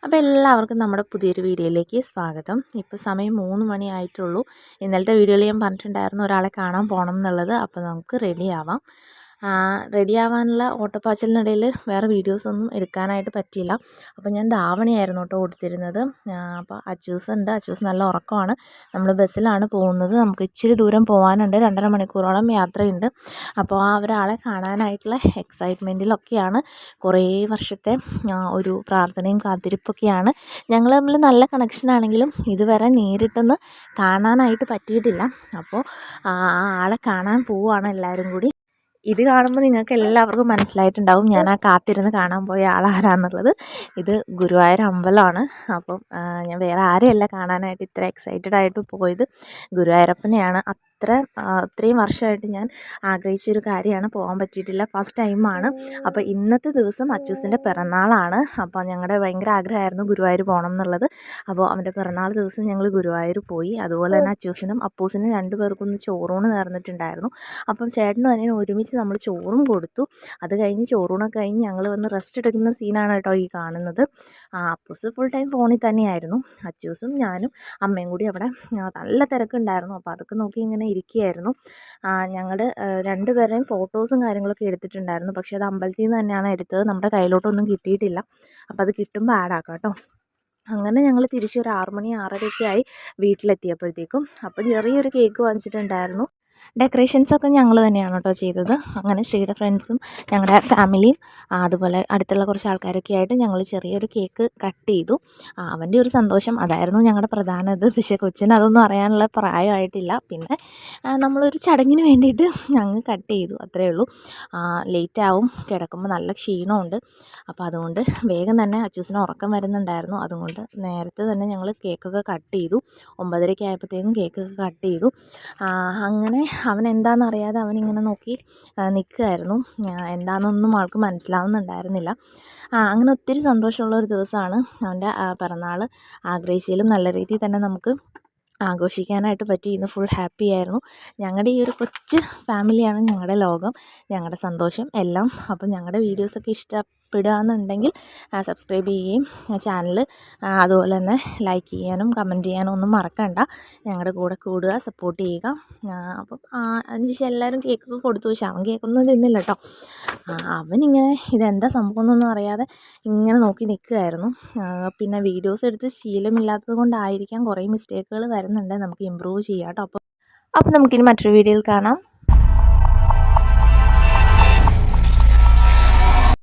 അപ്പോൾ എല്ലാവർക്കും നമ്മുടെ പുതിയൊരു വീഡിയോയിലേക്ക് സ്വാഗതം. ഇപ്പോൾ സമയം 3 മണി ആയിട്ടുള്ളൂ. ഇന്നലത്തെ വീഡിയോയിൽ ഞാൻ പറഞ്ഞിട്ടുണ്ടായിരുന്നു ഒരാളെ കാണാൻ പോകണം എന്നുള്ളത്. അപ്പോൾ നമുക്ക് റെഡിയാവാം. റെഡിയാവാനുള്ള ഓട്ടപ്പാച്ചിലിനിടയിൽ വേറെ വീഡിയോസൊന്നും എടുക്കാനായിട്ട് പറ്റിയില്ല. അപ്പോൾ ഞാൻ ധാവണിയായിരുന്നു കേട്ടോ കൊടുത്തിരുന്നത്. അപ്പോൾ അച്ചൂസ് നല്ല ഉറക്കമാണ്. നമ്മൾ ബസ്സിലാണ് പോകുന്നത്. നമുക്ക് ഇച്ചിരി ദൂരം പോകാനുണ്ട്, 2.5 മണിക്കൂറോളം യാത്രയുണ്ട്. അപ്പോൾ ആ ഒരാളെ കാണാനായിട്ടുള്ള എക്സൈറ്റ്മെൻറ്റിലൊക്കെയാണ്. കുറേ വർഷത്തെ ഒരു പ്രാർത്ഥനയും കാത്തിരിപ്പൊക്കെയാണ്. ഞങ്ങൾ തമ്മിൽ നല്ല കണക്ഷനാണെങ്കിലും ഇതുവരെ നേരിട്ടൊന്ന് കാണാനായിട്ട് പറ്റിയിട്ടില്ല. അപ്പോൾ ആ ആളെ കാണാൻ പോവുകയാണ് എല്ലാവരും കൂടി. ഇത് കാണുമ്പോൾ നിങ്ങൾക്ക് എല്ലാവർക്കും മനസ്സിലായിട്ടുണ്ടാവും ഞാൻ ആ കാത്തിരുന്ന് കാണാൻ പോയ ആളാരാന്നുള്ളത്. ഇത് ഗുരുവായൂർ അമ്പലമാണ്. അപ്പം ഞാൻ വേറെ ആരെയല്ല കാണാനായിട്ട് ഇത്ര എക്സൈറ്റഡ് ആയിട്ട് പോയത്, ഗുരുവായൂരപ്പനെയാണ്. ഇത്രയും വർഷമായിട്ട് ഞാൻ ആഗ്രഹിച്ചൊരു കാര്യമാണ്, പോകാൻ പറ്റിയിട്ടില്ല, ഫസ്റ്റ് ടൈമാണ്. അപ്പോൾ ഇന്നത്തെ ദിവസം അച്ചൂസിൻ്റെ പിറന്നാളാണ്. അപ്പോൾ ഞങ്ങളുടെ ഭയങ്കര ആഗ്രഹമായിരുന്നു ഗുരുവായൂർ പോകണം എന്നുള്ളത്. അപ്പോൾ അവൻ്റെ പിറന്നാൾ ദിവസം ഞങ്ങൾ ഗുരുവായൂർ പോയി. അതുപോലെ തന്നെ അച്ചൂസിനും അപ്പൂസിനും 2 പേർക്കും ഒന്ന് ചോറൂണ് നേർന്നിട്ടുണ്ടായിരുന്നു. അപ്പം ചേട്ടനും അനിയനും ഒരുമിച്ച് നമ്മൾ ചോറും കൊടുത്തു. അത് കഴിഞ്ഞ് ചോറൂണൊക്കെ കഴിഞ്ഞ് ഞങ്ങൾ വന്ന് റെസ്റ്റ് എടുക്കുന്ന സീനാണ് കേട്ടോ ഈ കാണുന്നത്. അപ്പൂസ് ഫുൾ ടൈം ഫോണിൽ തന്നെയായിരുന്നു. അച്ചൂസും ഞാനും അമ്മയും കൂടി അവിടെ നല്ല തിരക്കുണ്ടായിരുന്നു. അപ്പോൾ അതൊക്കെ നോക്കി ഇങ്ങനെ ഇരിക്കുകയായിരുന്നു. ഞങ്ങളുടെ 2 പേരുടെയും ഫോട്ടോസും കാര്യങ്ങളൊക്കെ എടുത്തിട്ടുണ്ടായിരുന്നു. പക്ഷേ അത് അമ്പലത്തിൽ നിന്ന് തന്നെയാണ് എടുത്തത്. നമ്മുടെ കയ്യിലോട്ടൊന്നും കിട്ടിയിട്ടില്ല. അപ്പോൾ അത് കിട്ടുമ്പോൾ ആഡ് ആക്കാം കേട്ടോ. അങ്ങനെ ഞങ്ങൾ തിരിച്ചൊരു 6 മണി 6:30 ആയി വീട്ടിലെത്തിയപ്പോഴത്തേക്കും. അപ്പോൾ ചെറിയൊരു കേക്ക് വാങ്ങിച്ചിട്ടുണ്ടായിരുന്നു. ഡെക്കറേഷൻസൊക്കെ ഞങ്ങൾ തന്നെയാണ് കേട്ടോ ചെയ്തത്. അങ്ങനെ ശ്രീയുടെ ഫ്രണ്ട്സും ഞങ്ങളുടെ ഫാമിലിയും അതുപോലെ അടുത്തുള്ള കുറച്ച് ആൾക്കാരൊക്കെ ആയിട്ട് ഞങ്ങൾ ചെറിയൊരു കേക്ക് കട്ട് ചെയ്തു. അവൻ്റെ ഒരു സന്തോഷം അതായിരുന്നു ഞങ്ങളുടെ പ്രധാന ഇത്. പക്ഷേ കൊച്ചിന് അതൊന്നും അറിയാനുള്ള പ്രായമായിട്ടില്ല. പിന്നെ നമ്മളൊരു ചടങ്ങിന് വേണ്ടിയിട്ട് ഞങ്ങൾ കട്ട് ചെയ്തു, അത്രയേ ഉള്ളൂ. ലേറ്റാവും, കിടക്കുമ്പോൾ നല്ല ക്ഷീണമുണ്ട്. അപ്പോൾ അതുകൊണ്ട് വേഗം തന്നെ അച്ചൂസിന് ഉറക്കം വരുന്നുണ്ടായിരുന്നു. അതുകൊണ്ട് നേരത്തെ തന്നെ ഞങ്ങൾ കേക്കൊക്കെ കട്ട് ചെയ്തു. 9:30 ആയപ്പോഴത്തേക്കും കേക്കൊക്കെ കട്ട് ചെയ്തു. അങ്ങനെ അവൻ എന്താണെന്നറിയാതെ അവനിങ്ങനെ നോക്കി നിൽക്കുമായിരുന്നു. എന്താണെന്നൊന്നും ആൾക്ക് മനസ്സിലാവുന്നുണ്ടായിരുന്നില്ല. അങ്ങനെ ഒത്തിരി സന്തോഷമുള്ളൊരു ദിവസമാണ് അവൻ്റെ പിറന്നാൾ. ആഗ്രഹിച്ചതിലും നല്ല രീതിയിൽ തന്നെ നമുക്ക് ആഘോഷിക്കാനായിട്ട് പറ്റി. ഇന്ന് ഫുൾ ഹാപ്പി ആയിരുന്നു. ഞങ്ങളുടെ ഈ ഒരു കൊച്ചു ഫാമിലിയാണ് ഞങ്ങളുടെ ലോകം, ഞങ്ങളുടെ സന്തോഷം എല്ലാം. അപ്പം ഞങ്ങളുടെ വീഡിയോസൊക്കെ ഇഷ്ടപ്പെടുകയെന്നുണ്ടെങ്കിൽ സബ്സ്ക്രൈബ് ചെയ്യുകയും ചാനൽ അതുപോലെ തന്നെ ലൈക്ക് ചെയ്യാനും കമൻറ്റ് ചെയ്യാനും ഒന്നും മറക്കണ്ട. ഞങ്ങളുടെ കൂടെ കൂടുക, സപ്പോർട്ട് ചെയ്യുക. അപ്പം അതിനുശേഷം എല്ലാവരും കേക്കൊക്കെ കൊടുത്തു. പക്ഷേ അവൻ കേക്കൊന്നും തിന്നില്ല കേട്ടോ. അവനിങ്ങനെ ഇതെന്താ സംഭവം എന്നൊന്നും അറിയാതെ ഇങ്ങനെ നോക്കി നിൽക്കുകയായിരുന്നു. പിന്നെ വീഡിയോസ് എടുത്ത് ശീലമില്ലാത്തത് കൊണ്ടായിരിക്കാം കുറേ മിസ്റ്റേക്കുകൾ വരുന്നുണ്ട്. നമുക്ക് ഇമ്പ്രൂവ് ചെയ്യാം കേട്ടോ. അപ്പോൾ നമുക്കിനി മറ്റൊരു വീഡിയോയിൽ കാണാം.